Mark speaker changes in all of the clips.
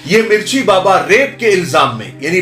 Speaker 1: یہ مرچی بابا ریپ کے الزام میں یعنی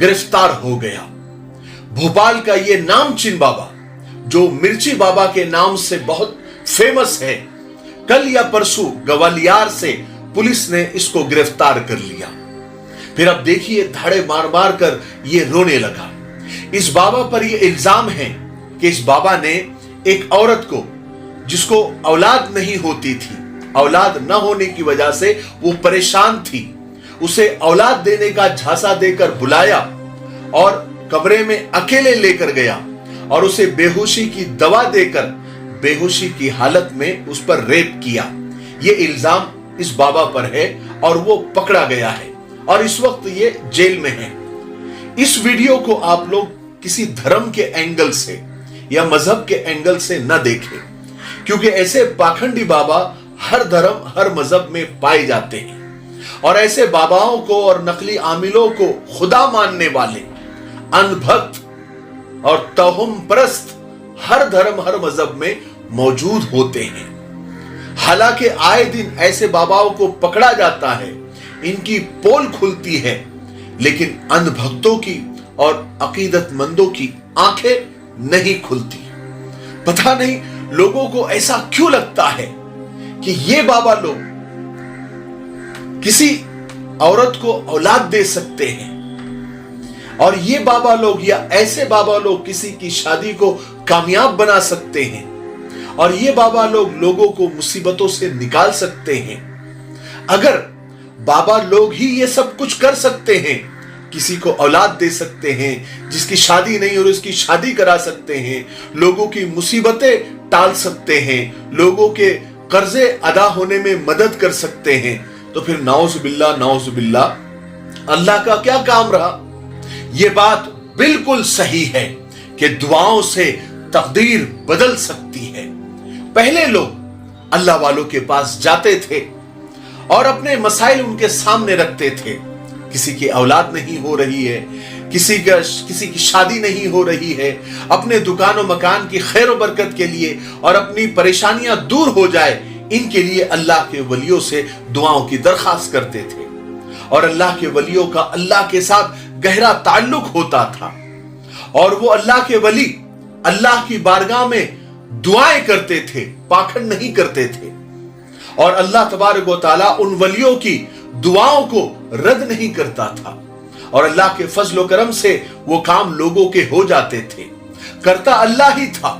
Speaker 1: گرفتار ہو گیا۔ بھوپال کا یہ نامچین بابا جو مرچی بابا کے نام سے بہت فیمس ہے، کل یا پرسوں گوالیار سے پولیس نے اس کو گرفتار کر لیا۔ پھر اب دیکھیے دھاڑے مار مار کر یہ رونے لگا۔ اس بابا پر یہ الزام ہے کہ اس بابا نے ایک عورت کو جس کو اولاد نہیں ہوتی تھی، اولاد نہ ہونے کی وجہ سے وہ پریشان تھی، اسے اولاد دینے کا جھانسا دے کر بلایا اور کمرے میں اکیلے لے کر گیا اور اسے بے ہوشی کی دوا دے کر بے ہوشی کی حالت میں اس پر ریپ کیا۔ یہ الزام اس بابا پر ہے اور وہ پکڑا گیا ہے اور اس وقت یہ جیل میں ہے۔ اس ویڈیو کو آپ لوگ کسی دھرم کے اینگل سے یا مذہب کے اینگل سے نہ دیکھیں، کیونکہ ایسے پاکھنڈی بابا ہر دھرم ہر مذہب میں پائے جاتے ہیں، اور ایسے باباؤں کو اور نقلی عاملوں کو خدا ماننے والے ان بھکت اور توہم پرست ہر دھرم ہر مذہب میں موجود ہوتے ہیں۔ حالانکہ آئے دن ایسے باباؤں کو پکڑا جاتا ہے، ان کی پول کھلتی ہے، لیکن ان بھکتوں کی اور عقیدت مندوں کی آنکھیں نہیں کھلتی۔ پتہ نہیں لوگوں کو ایسا کیوں لگتا ہے کہ یہ بابا لوگ کسی عورت کو اولاد دے سکتے ہیں، اور یہ بابا لوگ یا ایسے بابا لوگ کسی کی شادی کو کامیاب بنا سکتے ہیں، اور یہ بابا لوگ لوگوں کو مصیبتوں سے نکال سکتے ہیں۔ اگر بابا لوگ ہی یہ سب کچھ کر سکتے ہیں، کسی کو اولاد دے سکتے ہیں، جس کی شادی نہیں اور اس کی شادی کرا سکتے ہیں، لوگوں کی مصیبتیں ٹال سکتے ہیں، لوگوں کے قرضے ادا ہونے میں مدد کر سکتے ہیں، تو پھر نعوذ باللہ اللہ کا کیا کام رہا؟ یہ بات بالکل صحیح ہے کہ دعاؤں سے تقدیر بدل سکتی ہے۔ پہلے لوگ اللہ والوں کے پاس جاتے تھے اور اپنے مسائل ان کے سامنے رکھتے تھے۔ کسی کی اولاد نہیں ہو رہی ہے، کسی کی شادی نہیں ہو رہی ہے، اپنے دکان و مکان کی خیر و برکت کے لیے اور اپنی پریشانیاں دور ہو جائے، ان کے لیے اللہ کے ولیوں سے دعاؤں کی درخواست کرتے تھے، اور اللہ کے ولیوں کا اللہ کے ساتھ گہرا تعلق ہوتا تھا، اور وہ اللہ کے ولی اللہ کی بارگاہ میں دعائیں کرتے تھے، پاکھنڈ نہیں کرتے تھے، اور اللہ تبارک و تعالیٰ ان ولیوں کی دعاؤں کو رد نہیں کرتا تھا، اور اللہ کے فضل و کرم سے وہ کام لوگوں کے ہو جاتے تھے، کرتا اللہ ہی تھا۔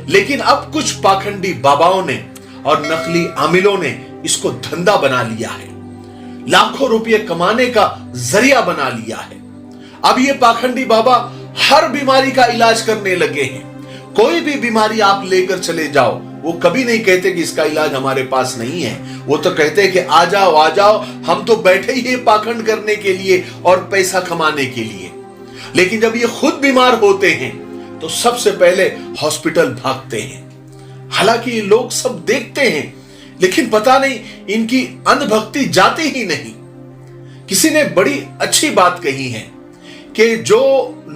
Speaker 1: لیکن اب کچھ پاکھنڈی باباؤں نے اور نقلی عاملوں نے اس کو دھندا بنا لیا ہے، لاکھوں روپے کمانے کا ذریعہ بنا لیا ہے۔ اب یہ پاکھنڈی بابا ہر بیماری کا علاج کرنے لگے ہیں۔ کوئی بھی بیماری آپ لے کر چلے جاؤ، وہ کبھی نہیں کہتے کہ اس کا علاج ہمارے پاس نہیں ہے، وہ تو کہتے کہ آ جاؤ، ہم تو بیٹھے ہی ہیں پاکھنڈ کرنے کے لیے اور پیسہ کمانے کے لیے۔ لیکن جب یہ خود بیمار ہوتے ہیں تو سب سے پہلے ہاسپٹل بھاگتے ہیں۔ حالانکہ یہ لوگ سب دیکھتے ہیں، لیکن پتہ نہیں ان کی اندھ بھکتی جاتی ہی نہیں۔ کسی نے بڑی اچھی بات کہی ہے کہ جو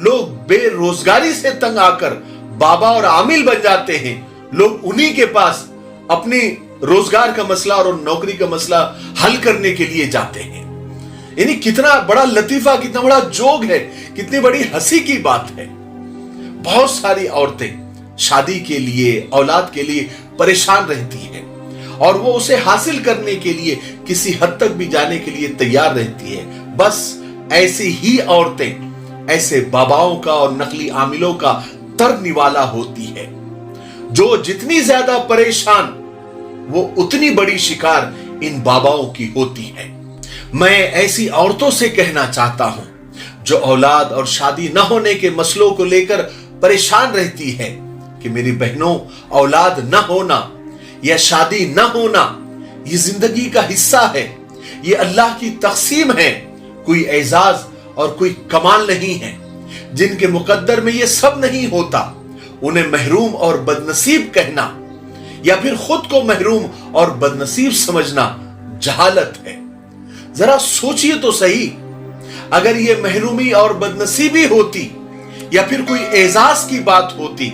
Speaker 1: لوگ بے روزگاری سے تنگ آ کر بابا اور عامل بن جاتے ہیں، لوگ انہی کے پاس اپنی روزگار کا مسئلہ اور نوکری کا مسئلہ حل کرنے کے لیے جاتے ہیں۔ یعنی کتنا بڑا لطیفہ، کتنا بڑا جوگ ہے، کتنی بڑی ہنسی کی بات ہے۔ بہت ساری عورتیں شادی کے لیے، اولاد کے لیے پریشان رہتی ہیں، اور وہ اسے حاصل کرنے کے لیے کسی حد تک بھی جانے کے لیے تیار رہتی ہے۔ بس ایسی ہی عورتیں ایسے باباؤں کا اور نقلی عاملوں کا تر نوالا ہوتی ہے۔ جو جتنی زیادہ پریشان، وہ اتنی بڑی شکار ان باباؤں کی ہوتی ہے۔ میں ایسی عورتوں سے کہنا چاہتا ہوں جو اولاد اور شادی نہ ہونے کے مسئلوں کو لے کر پریشان رہتی ہے کہ میری بہنوں، اولاد نہ ہونا یا شادی نہ ہونا یہ زندگی کا حصہ ہے، یہ اللہ کی تقسیم ہے، کوئی اعزاز اور کوئی کمال نہیں ہے۔ جن کے مقدر میں یہ سب نہیں ہوتا، انہیں محروم اور بدنصیب کہنا یا پھر خود کو محروم اور بدنصیب سمجھنا جہالت ہے۔ ذرا سوچئے تو صحیح، اگر یہ محرومی اور بدنصیبی ہوتی یا پھر کوئی اعزاز کی بات ہوتی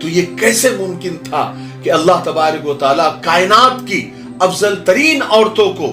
Speaker 1: تو یہ کیسے ممکن تھا کہ اللہ تبارک و تعالیٰ کائنات کی افضل ترین عورتوں کو